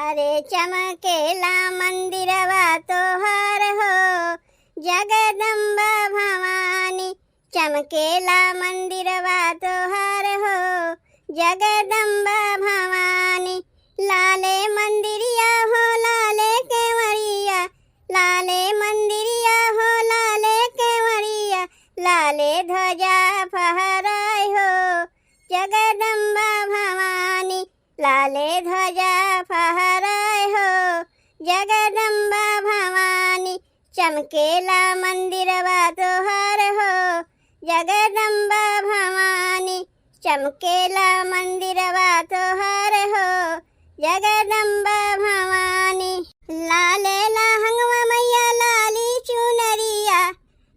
अरे चमकेला मंदिरवा तोहर हो जगदम्बा भवानी। चमकेला मंदिरवा तोहर हो जगदम्बा भवानी। लाले मंदिरिया हो लाले केवड़िया, लाले मंदिरिया हो लाले केवड़िया, लाले ध्वजा फहराए हो जगदम्बा भवानी। लाले ध्वजा फहराए हो जगदम्बा भवानी। चमकेला मंदिरवा तोहर हो जगदम्बा भवानी। चमकेला मंदिरवा तोहर हो जगदम्बा भवानी। लाले लहंगवा मैया लाली चुनरिया,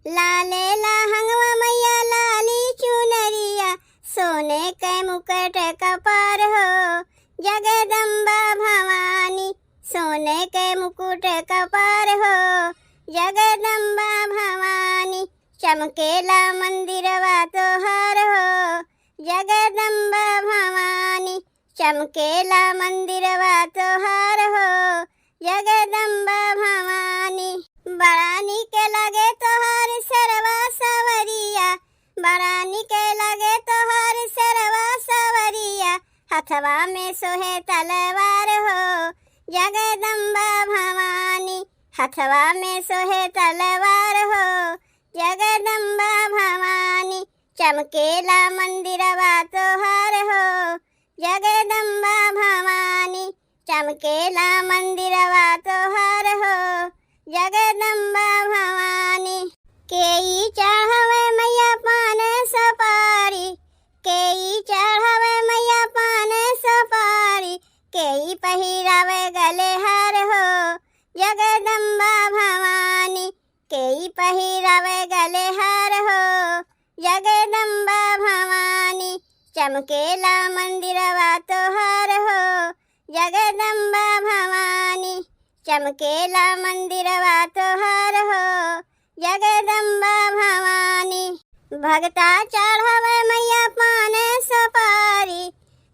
लाले लहंगवा मैया लाली चुनरिया, सोने के मुकुट कपार हो जगदम्बा भवानी। सोने के मुकुट कपार हो जगदम्बा भवानी। चमकेला मंदिरवा तोहर हो जगदम्बा भवानी। चमकेला मंदिरवा तोहर हो जगदम्बा भवानी। बड़ा निक लगे तोहर सरवा सवरिया, बड़ा निक लगे तोहर सरवा सवरिया, हथवा में सोहे तलवार हो जगदम्बा भवानी। हथवा में सोहे तलवार हो जगदम्बा भवानी। चमकेला मंदिरवा तोहर हो जगदम्बा भवानी। चमकेला मंदिरवा तोहर हो जगदम्बा भवानी। केई चढ़ावे मैया पान सुपारी, केई चढ़ावे मैया पान सुपारी, केई पहिरावे गले हार हो जगदम्बा भवानी। केई पहिरावे गले हार हो जगदम्बा भवानी। चमकेला मंदिरवा तोहर हो जगदम्बा भवानी। चमकेला मंदिरवा तोहर हो जगदम्बा भवानी। भगता चढ़ावे मैया पान सुपारी,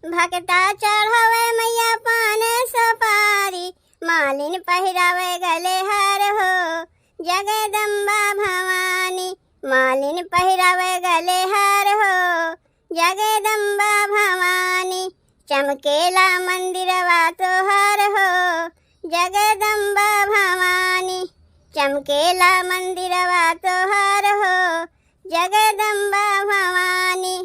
भगता चढ़ावे मैया पान सुपारी, मालिन पहिरावे गले हार हो जगदम्बा भवानी। मालिन पहिरावे गले हार हो जगदम्बा भवानी। चमकेला मंदिरवा तोहर हो जगदम्बा भवानी। चमकेला मंदिरवा तोहर हो जगदम्बा भवानी।